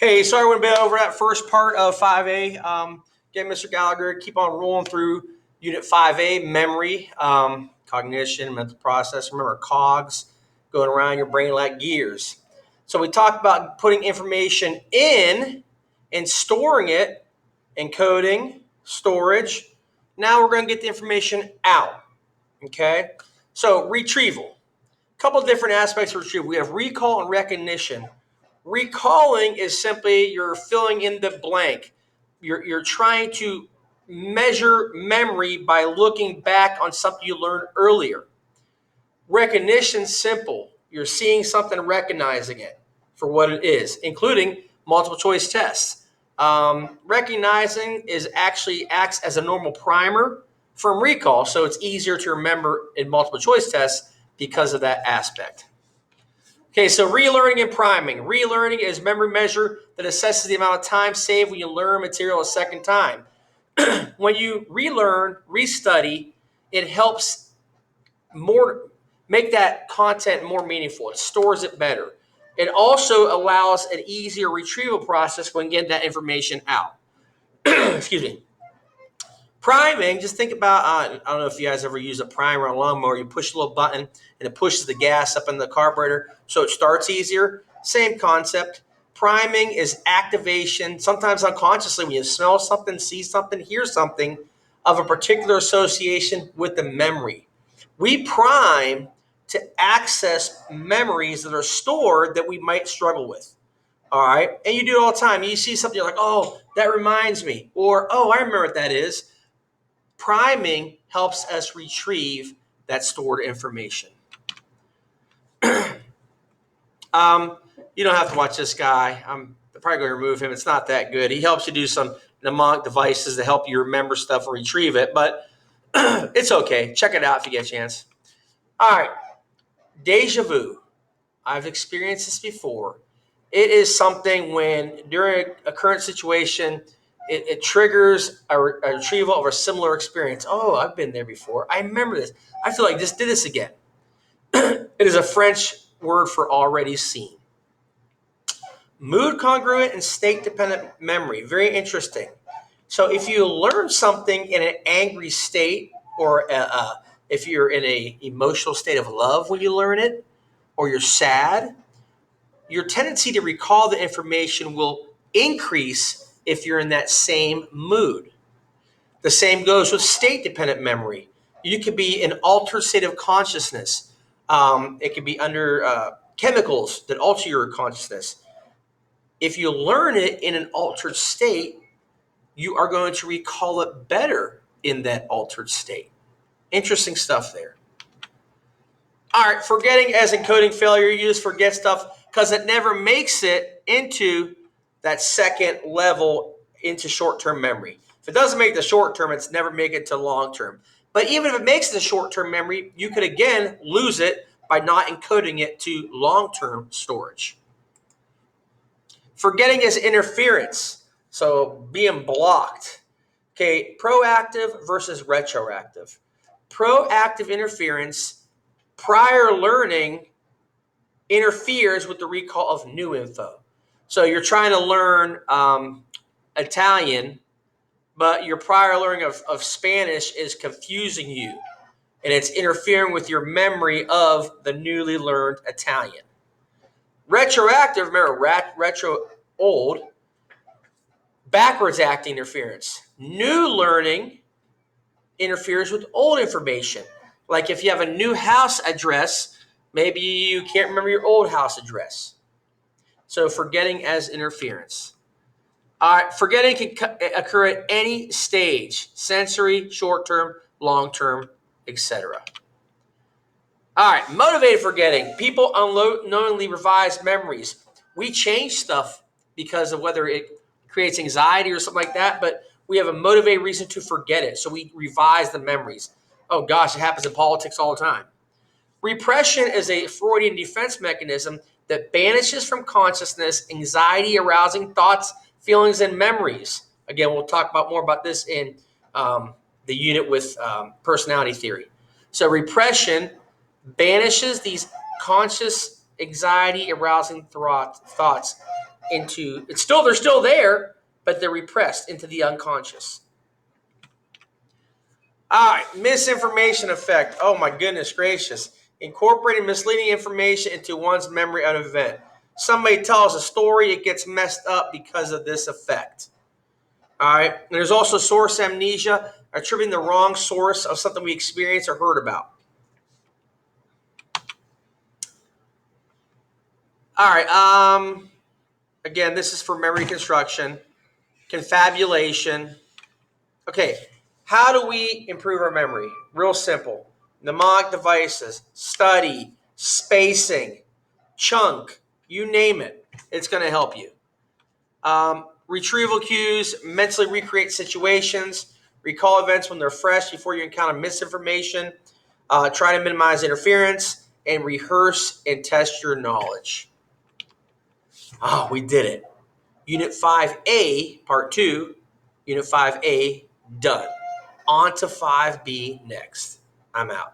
Hey, sorry we've been over that first part of 5A. Again, Mr. Gallagher, keep on rolling through Unit 5A, memory, cognition, mental process. Remember, cogs going around your brain like gears. So we talked about putting information in and storing it, encoding, storage. Now we're going to get the information out, okay? So retrieval. A couple of different aspects of retrieval. We have recall and recognition. Recalling is simply you're filling in the blank. You're trying to measure memory by looking back on something you learned earlier. Recognition's simple. You're seeing something and recognizing it for what it is, including multiple choice tests. Recognizing is actually acts as a normal primer from recall, so it's easier to remember in multiple choice tests because of that aspect. Okay, so relearning and priming. Relearning is memory measure that assesses the amount of time saved when you learn material a second time. When you relearn, restudy, it helps make that content more meaningful. It stores it better. It also allows an easier retrieval process when getting that information out. Excuse me. Priming, just think about, I don't know if you guys ever use a primer on a lawnmower. You push a little button and it pushes the gas up in the carburetor so it starts easier. Same concept. Priming is activation, sometimes unconsciously, when you smell something, see something, hear something of a particular association with the memory. We prime to access memories that are stored that we might struggle with. All right. And you do it all the time. You see something, you're like, oh, that reminds me. Or, oh, I remember what that is. Priming helps us retrieve that stored information. You don't have to watch this guy. I'm probably going to remove him. It's not that good. He helps you do some mnemonic devices to help you remember stuff and retrieve it, but it's okay. Check it out if you get a chance. All right. Deja vu. I've experienced this before. It is something when during a current situation, it triggers a retrieval of a similar experience. Oh, I've been there before. I remember this. I feel like just did this again. It is a French word for already seen. Mood congruent and state dependent memory. Very interesting. So if you learn something in an angry state, or if you're in an emotional state of love when you learn it, or you're sad, your tendency to recall the information will increase if you're in that same mood. The same goes with state-dependent memory. You could be in an altered state of consciousness. It could be under chemicals that alter your consciousness. If you learn it in an altered state, you are going to recall it better in that altered state. Interesting stuff there. All right, forgetting as encoding failure. You just forget stuff because it never makes it into that second level into short-term memory. If it doesn't make the short-term, it's never make it to long-term. But even if it makes the short-term memory, you could again lose it by not encoding it to long-term storage. Forgetting is interference, so being blocked. Okay, proactive versus retroactive. Proactive interference, prior learning interferes with the recall of new info. So you're trying to learn Italian, but your prior learning of Spanish is confusing you, and it's interfering with your memory of the newly learned Italian. Retroactive, remember, retro, old, backwards acting interference. New learning interferes with old information. Like if you have a new house address, maybe you can't remember your old house address. So forgetting as interference. All right, forgetting can occur at any stage, sensory, short-term, long-term, etc. All right, motivated forgetting. People unknowingly revise memories. We change stuff because of whether it creates anxiety or something like that, but we have a motivated reason to forget it. So we revise the memories. Oh gosh, it happens in politics all the time. Repression is a Freudian defense mechanism that banishes from consciousness anxiety arousing thoughts, feelings, and memories. Again, we'll talk more about this in the unit with personality theory. So repression banishes these conscious anxiety arousing thoughts, into, they're still there, but they're repressed into the unconscious. All right, misinformation effect. Oh my goodness gracious. Incorporating misleading information into one's memory of an event. Somebody tells a story, it gets messed up because of this effect. All right, and there's also source amnesia, attributing the wrong source of something we experienced or heard about. All right, again, this is for memory construction, confabulation. Okay, how do we improve our memory? Real simple. Mnemonic devices, study, spacing, chunk, you name it. It's going to help you. Retrieval cues, mentally recreate situations, recall events when they're fresh before you encounter misinformation, try to minimize interference, and rehearse and test your knowledge. Oh, we did it. Unit 5A, Part 2, Unit 5A, done. On to 5B next. I'm out.